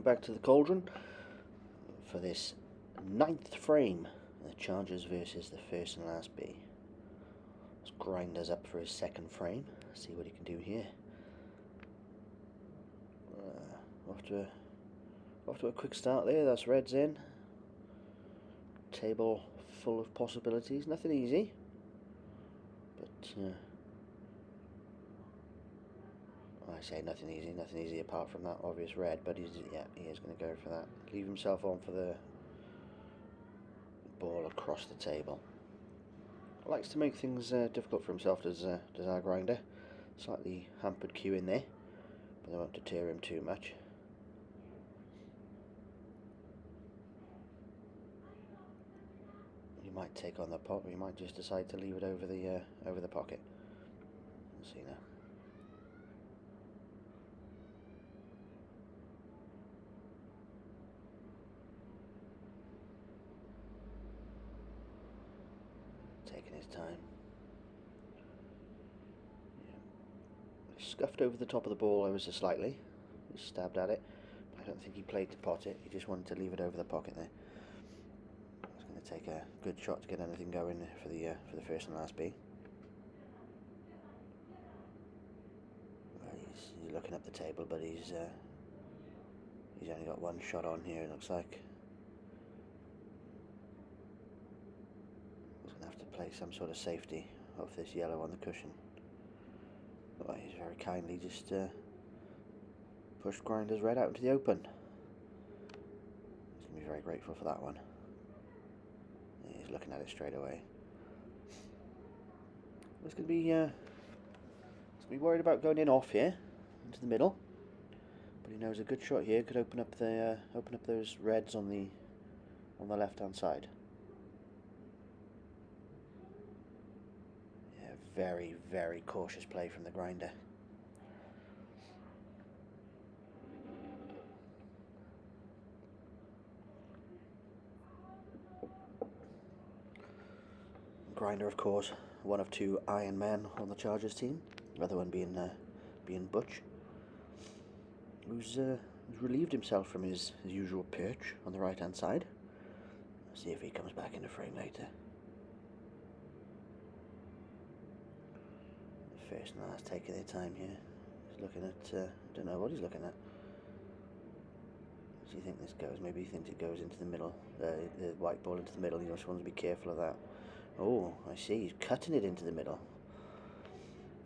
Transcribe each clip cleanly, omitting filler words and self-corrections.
back to the Cauldron for this 9th frame, the Chargers versus the first and last B. This Grinder's up for his 2nd frame, see what he can do here. Off to a quick start there. That's Reds in. Table full of possibilities, nothing easy, but I say nothing easy apart from that obvious red, but he is going to go for that. Leave himself on for the ball across the table. Likes to make things difficult for himself, does our Grinder. Slightly hampered cue in there, but they won't deter him too much. He might take on the pot, or he might just decide to leave it over the pocket. We'll see now. Taking his time. Yeah. Scuffed over the top of the ball ever so slightly. He stabbed at it. I don't think he played to pot it. He just wanted to leave it over the pocket there. He's going to take a good shot to get anything going for the first and last B. Well, he's looking up the table, but he's only got one shot on here. It looks like. Play some sort of safety off this yellow on the cushion. Well, he's very kindly just pushed Grinder's red out into the open. He's going to be very grateful for that one. He's looking at it straight away. He's going to be worried about going in off here into the middle, but he knows a good shot here could open up those reds on the left hand side. Very, very cautious play from the Grinder. Grinder, of course, one of 2 Iron Men on the Chargers team. The other one being Butch, who's relieved himself from his usual perch on the right-hand side. See if he comes back into frame later. First and last taking their time here. He's looking at, I don't know what he's looking at. Do you think this goes? Maybe he thinks it goes into the middle, the white ball into the middle. He just wants to be careful of that. Oh, I see. He's cutting it into the middle.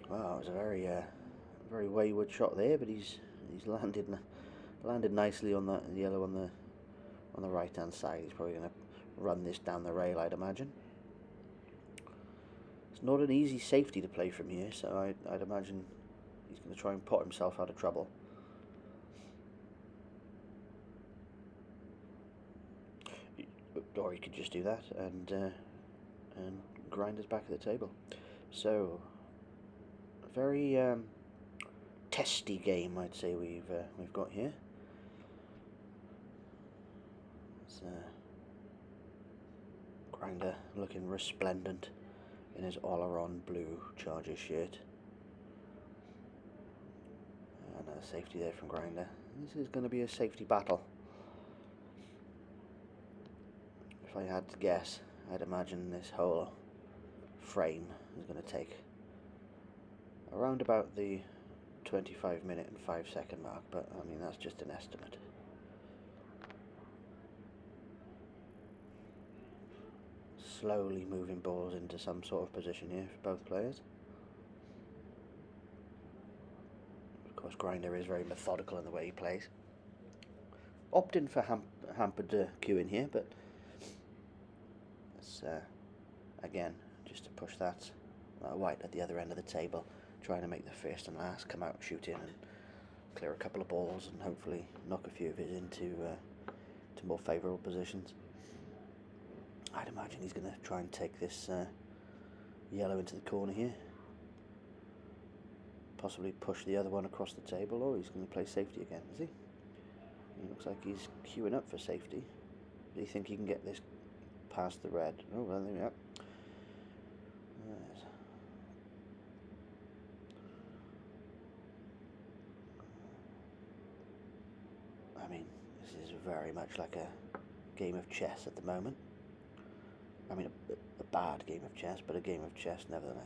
Wow, it was a very wayward shot there, but he's landed nicely on that yellow on the right hand side. He's probably going to run this down the rail, I'd imagine. It's not an easy safety to play from here, so I'd imagine he's going to try and pot himself out of trouble. Or he could just do that and Grinder's back at the table. So a very testy game, I'd say we've got here. It's Grinder looking resplendent in his Oleron blue Chargers shirt. Another safety there from Grinder. This is going to be a safety battle. If I had to guess, I'd imagine this whole frame is going to take around about the 25-minute and 5-second mark, but I mean that's just an estimate. Slowly moving balls into some sort of position here for both players. Of course, Grinder is very methodical in the way he plays. Opting for hampered cue in here, but it's again just to push that white at the other end of the table, trying to make the first and last come out and shoot in and clear a couple of balls and hopefully knock a few of his into to more favourable positions. I'd imagine he's going to try and take this yellow into the corner here. Possibly push the other one across the table, or he's going to play safety again, is he? He looks like he's queuing up for safety. Do you think he can get this past the red? Oh, well, there we are. I mean, very much like a game of chess at the moment. I mean, a bad game of chess, but a game of chess nevertheless.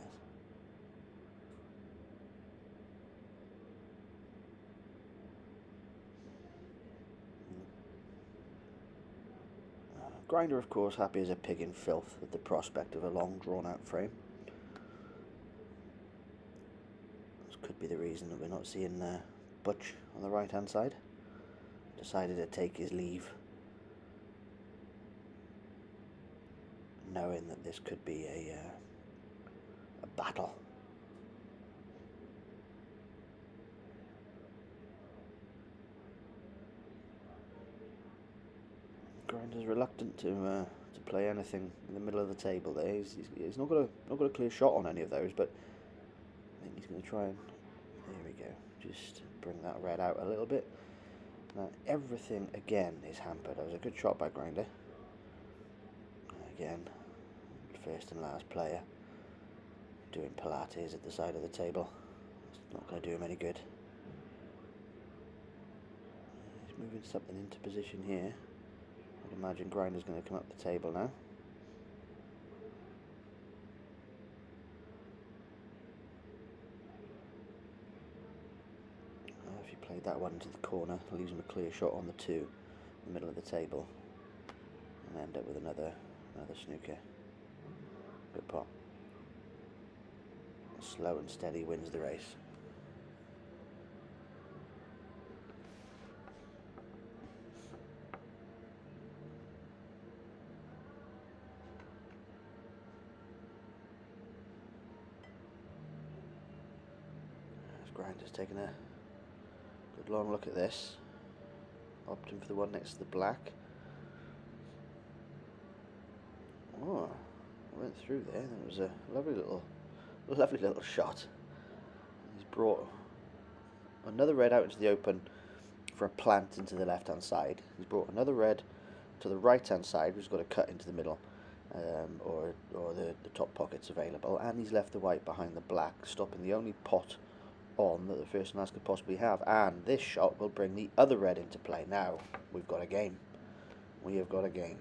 Grinder, of course, happy as a pig in filth at the prospect of a long, drawn-out frame. This could be the reason that we're not seeing Butch on the right-hand side. Decided to take his leave, knowing that this could be a battle. Grinder's reluctant to play anything in the middle of the table there. He's not got a clear shot on any of those, but I think he's going to try and, there we go, just bring that red out a little bit. Now everything again is hampered. That was a good shot by Grinder. Again, first and last player doing Pilates at the side of the table. It's not going to do him any good. He's moving something into position here. I'd imagine Grinder's going to come up the table now. If he played that one into the corner, leaves him a clear shot on the 2 in the middle of the table, and end up with another snooker. Good pot. Slow and steady wins the race. Grinder's taking a good long look at this, opting for the one next to the black. Oh, went through there. That was a lovely little shot. He's brought another red out into the open for a plant into the left hand side. He's brought another red to the right hand side, which has got a cut into the middle, or the top pockets available, and he's left the white behind the black, stopping the only pot on that the first and last could possibly have. And this shot will bring the other red into play. Now we've got a game. We have got a game.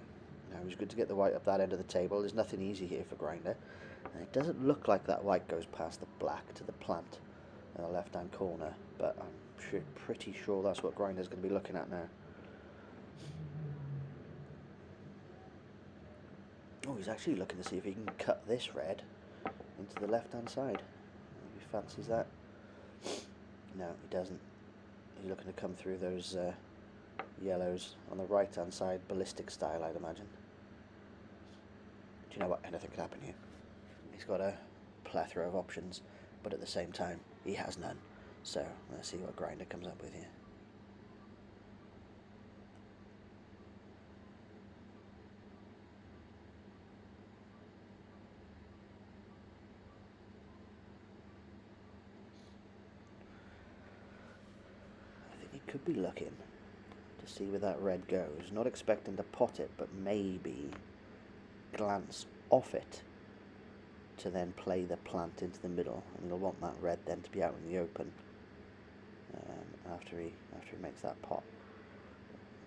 Now it's good to get the white up that end of the table. There's nothing easy here for Grinder, and it doesn't look like that white goes past the black to the plant in the left hand corner, but I'm pretty sure that's what Grinder's going to be looking at now. Oh, he's actually looking to see if he can cut this red into the left hand side. If he fancies that. No, he doesn't. He's looking to come through those yellows on the right hand side, ballistic style, I'd imagine. Do you know what? Anything could happen here. He's got a plethora of options, but at the same time, he has none. So let's see what Grinder comes up with here. Could be looking to see where that red goes, not expecting to pot it, but maybe glance off it to then play the plant into the middle, and he'll want that red then to be out in the open after he makes that pot.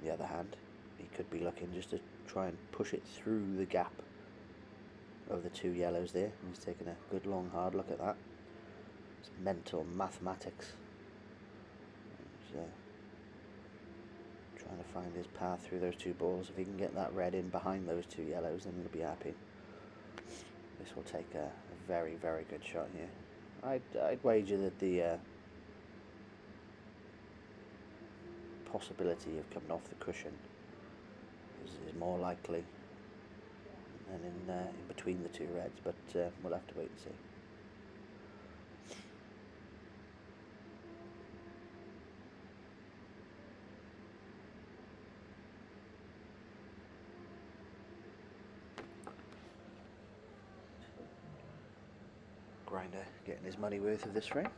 On the other hand, he could be looking just to try and push it through the gap of the 2 yellows there. He's taking a good long hard look at that. It's mental mathematics. Trying to find his path through those 2 balls. If he can get that red in behind those 2 yellows, then he'll be happy. This will take a very, very good shot here. I'd wager that the possibility of coming off the cushion is more likely than in between the 2 reds, but we'll have to wait and see. Grinder getting his money worth of this frame.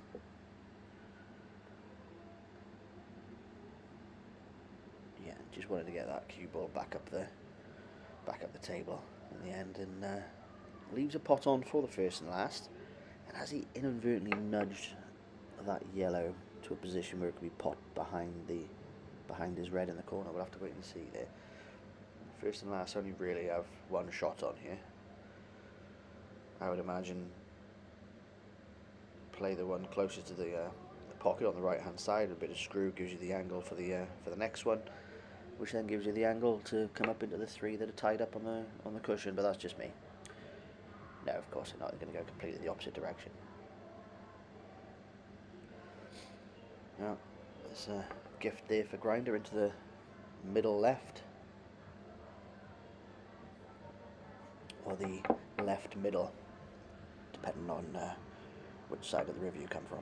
Yeah, just wanted to get that cue ball back up the table in the end, and leaves a pot on for the first and last. And as he inadvertently nudged that yellow to a position where it could be pot behind the behind his red in the corner. We'll have to wait and see there. First and last only really have one shot on here. I would imagine play the one closer to the pocket on the right hand side. A bit of screw gives you the angle for the next one, which then gives you the angle to come up into the three that are tied up on the cushion. But that's just me. No, of course they're not. They're going to go completely the opposite direction. Now, there's a gift there for Grinder into the middle left, or the left middle, depending on which side of the river you come from.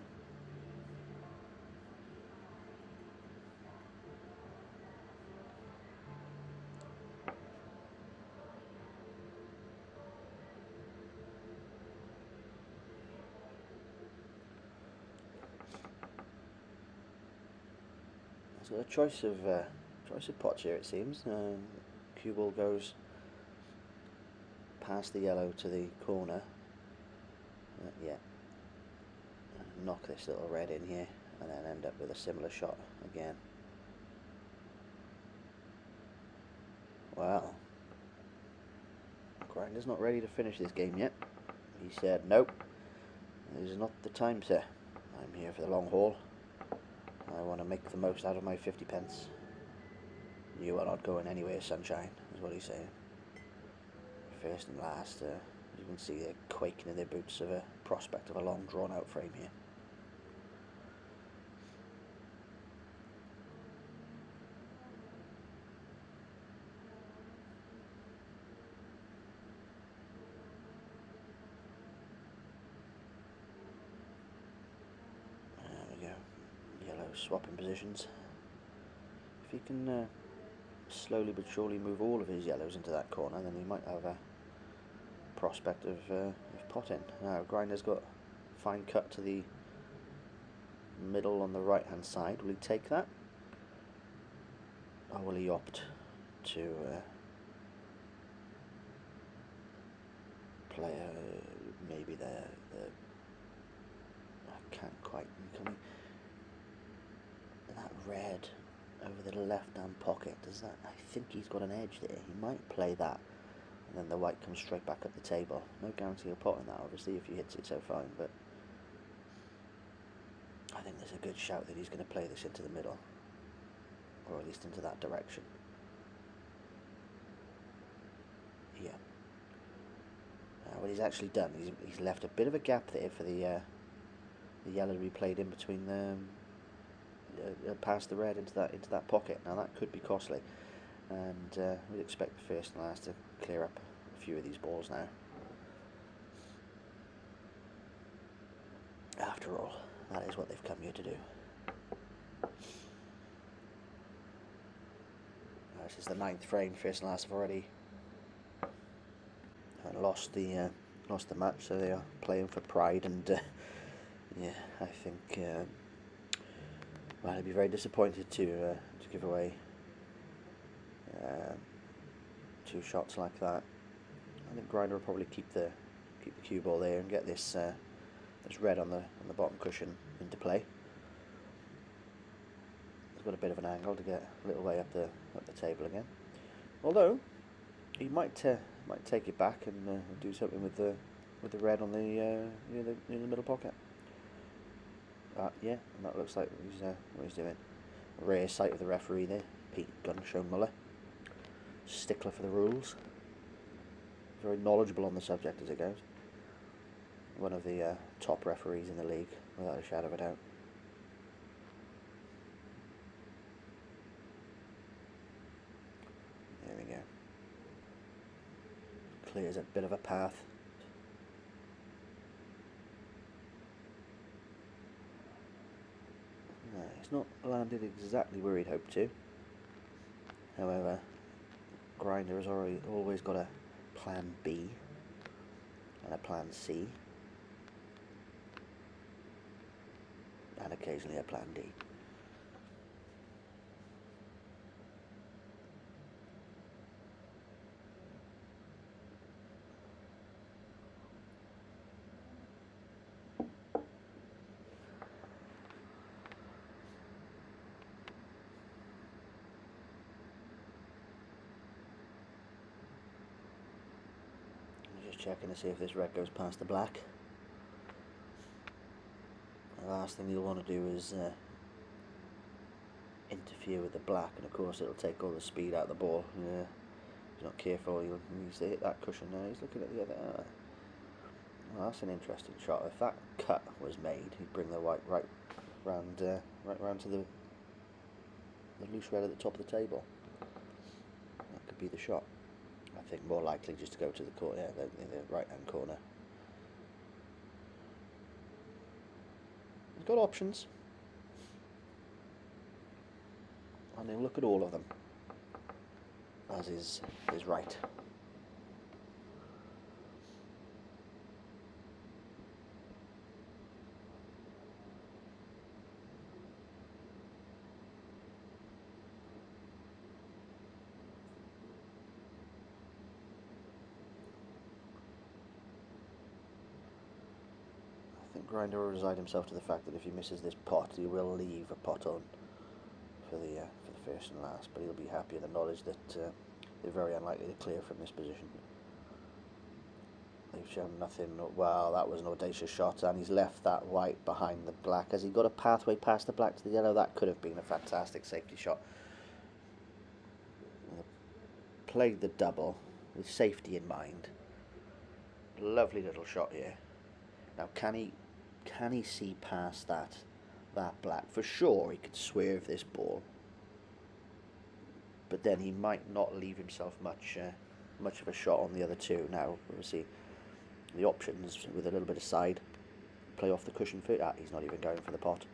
So a choice of pots here, it seems. Cue ball goes past the yellow to the corner. Yeah. Knock this little red in here, and then end up with a similar shot again. Well, Grinder's not ready to finish this game yet. He said, "Nope, this is not the time, sir. I'm here for the long haul. I want to make the most out of my 50 pence. You are not going anywhere, sunshine," is what he's saying. First and last, you can see they're quaking in their boots of a prospect of a long drawn out frame here. There we go. Yellow swapping positions. If he can slowly but surely move all of his yellows into that corner, then he might have a prospect of potting. Now Grinder's got fine cut to the middle on the right hand side. Will he take that, or will he opt to play maybe the I can't quite coming that red over the left hand pocket? Does that? I think he's got an edge there. He might play that, and then the white comes straight back up the table. No guarantee of potting that, obviously, if he hits it so fine, but I think there's a good shout that he's going to play this into the middle, or at least into that direction. Yeah. What he's actually done, he's left a bit of a gap there for the yellow to be played in between the past the red into that pocket. Now that could be costly, and we'd expect the first and last to clear up a few of these balls now. After all, that is what they've come here to do. This is the 9th frame. First and last have already lost the match, so they are playing for pride, and yeah, I think well, I'd be very disappointed to give away 2 shots like that. I think Grinder will probably keep the cue ball there and get this red on the bottom cushion into play. He's got a bit of an angle to get a little way up the table again. Although he might take it back and do something with the red on the in the middle pocket. Yeah, and that looks like what he's doing. A rare sight of the referee there, Pete Gunshone-Muller, stickler for the rules, very knowledgeable on the subject as it goes. One of the top referees in the league, without a shadow of a doubt. There we go. Clears a bit of a path. It's not landed exactly where he'd hoped to. However, Grinder has always got a plan B and a plan C, and occasionally a plan D. Just checking to see if this red goes past the black. The last thing you'll want to do is interfere with the black, and of course it'll take all the speed out of the ball. Yeah. If he's not careful, he needs to hit that cushion there. He's looking at the other. Well, that's an interesting shot. If that cut was made, he'd bring the white right round to the loose red at the top of the table. That could be the shot. I think more likely just to go to the corner, yeah, the right hand corner. He's got options, and he'll look at all of them, as is right. I think Grinder will resign himself to the fact that if he misses this pot, he will leave a pot on for the first and last, but he'll be happy in the knowledge that they're very unlikely to clear from this position. They've shown nothing. Wow, that was an audacious shot, and he's left that white behind the black. Has he got a pathway past the black to the yellow? That could have been a fantastic safety shot. Played the double with safety in mind. Lovely little shot here. Now, can he see past that black? For sure, he could swerve this ball, but then he might not leave himself much of a shot on the other two. Now, obviously, the options with a little bit of side, play off the cushion foot. He's not even going for the pot.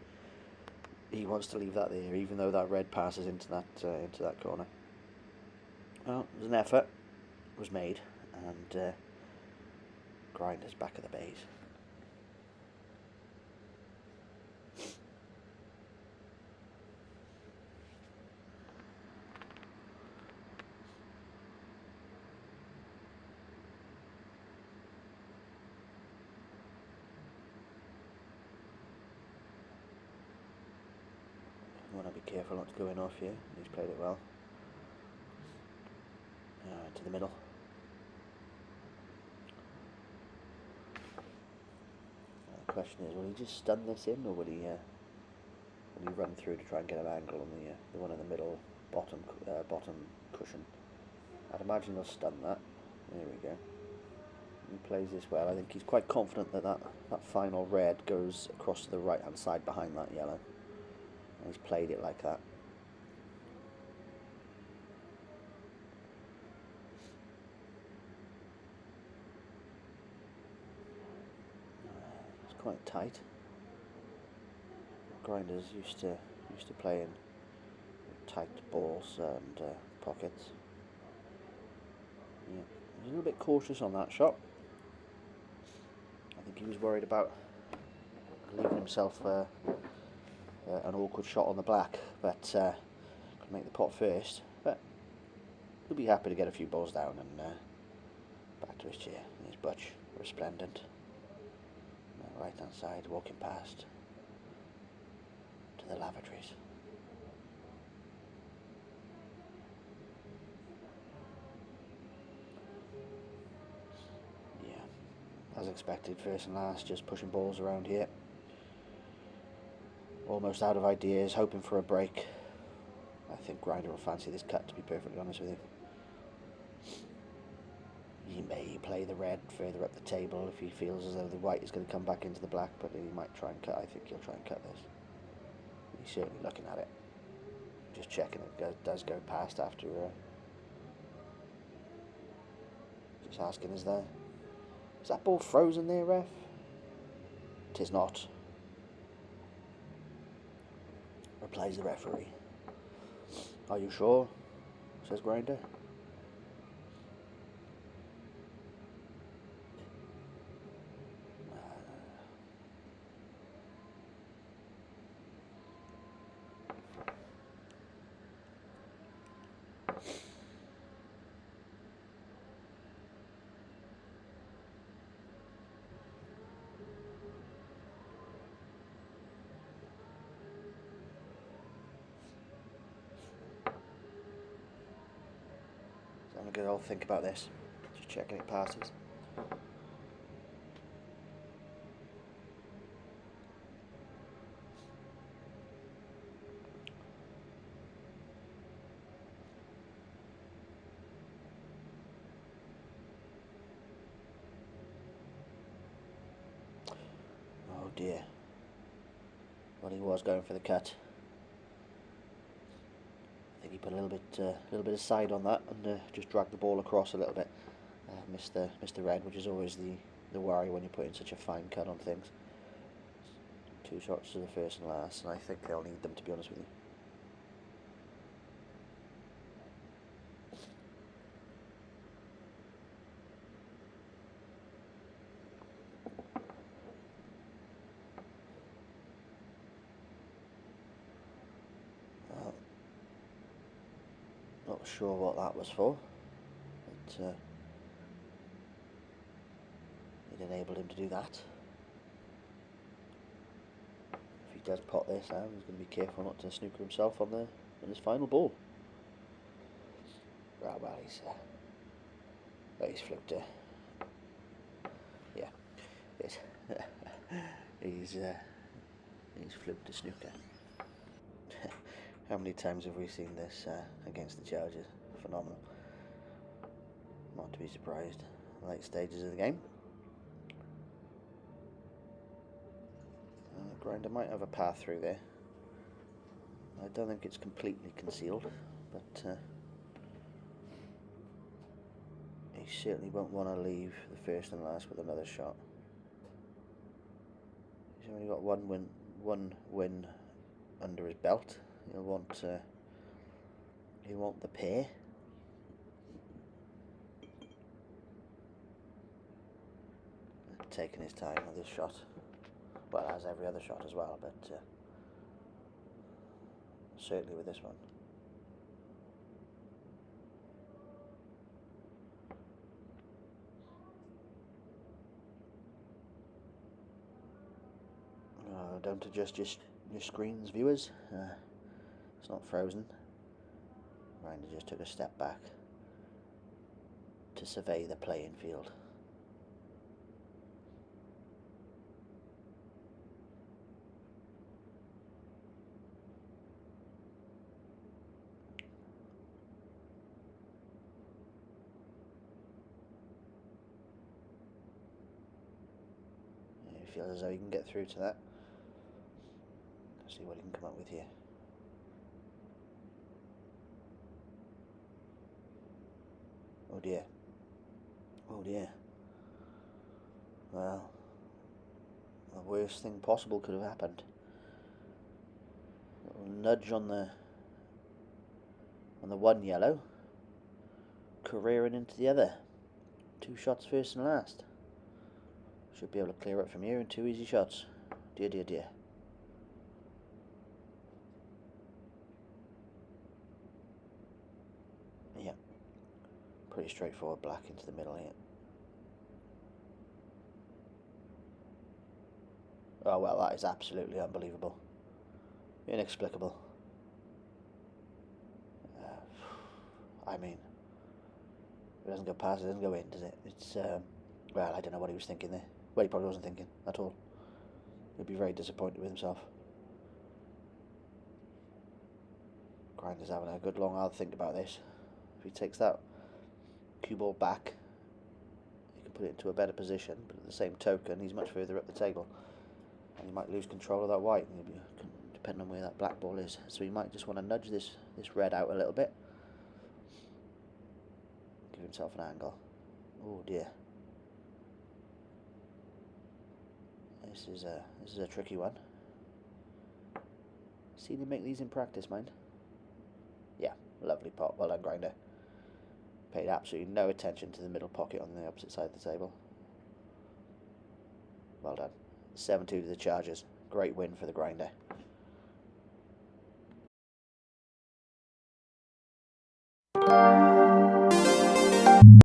He wants to leave that there, even though that red passes into that corner. Well, it was an effort, was made, and Grinder's back at the base. You want to be careful not to go in off here. He's played it well. To the middle. The question is, will he just stun this in, or will he run through to try and get an angle on the one in the middle bottom cushion? I'd imagine he'll stun that. There we go. He plays this well. I think he's quite confident that final red goes across to the right hand side behind that yellow. And he's played it like that. It's quite tight. Grinder's used to playing tight balls and pockets. Yeah, he's a little bit cautious on that shot. I think he was worried about leaving himself an awkward shot on the black, but could make the pot first. But he'll be happy to get a few balls down and back to his chair. And his Butch, resplendent. Right hand side, walking past to the lavatories. Yeah, as expected, first and last, just pushing balls around here. Almost out of ideas, hoping for a break. I think Grinder will fancy this cut, to be perfectly honest with you. He may play the red further up the table if he feels as though the white is going to come back into the black, but he might try and cut. I think he'll try and cut this. He's certainly looking at it. Just checking it does go past after. Just asking, is that ball frozen there, ref? Tis not. Replies the referee. Are you sure? Says Grinder. I'm going to think about this. Just checking it passes. Oh dear. Well, he was going for the cut. I think he put a little bit of side on that and just dragged the ball across a little bit. Missed the red, which is always the worry when you're putting such a fine cut on things. 2 shots to the first and last, and I think they'll need them, to be honest with you. Not sure what that was for, but it enabled him to do that. If he does pot this now, he's going to be careful not to snooker himself on his final ball. Right, well, he's flipped it. Yeah, he's flipped a snooker. How many times have we seen this against the Chargers? Phenomenal. Not to be surprised. Late stages of the game. Grinder might have a path through there. I don't think it's completely concealed, but he certainly won't want to leave the first and last with another shot. He's only got one win under his belt. He'll want the pair. Taking his time with this shot. Well, as every other shot as well, but certainly with this one. Don't adjust your screens, viewers. It's not frozen. Grinder just took a step back to survey the playing field. He feels as though he can get through to that. Let's see what he can come up with here. Oh dear. Oh dear. Well, the worst thing possible could have happened. A little nudge on the one yellow, careering into the other. 2 shots first and last. Should be able to clear it from here in 2 easy shots. Dear, dear, dear. Yeah. Pretty straightforward black into the middle here. Oh well, that is absolutely unbelievable. Inexplicable. I mean, if it doesn't go past, it doesn't go in, does it? It's, well, I don't know what he was thinking there. Well, he probably wasn't thinking at all. He'd be very disappointed with himself. Grinder's having a good long hard think about this. If he takes that cue ball back, he can put it into a better position, but at the same token, he's much further up the table. And he might lose control of that white, depending on where that black ball is. So he might just want to nudge this red out a little bit. Give himself an angle. Oh dear. This is a tricky one. Seen him make these in practice, mind. Yeah, lovely pot. Well done, Grinder. Paid absolutely no attention to the middle pocket on the opposite side of the table. Well done. 7-2 to the Chargers. Great win for the Grinder.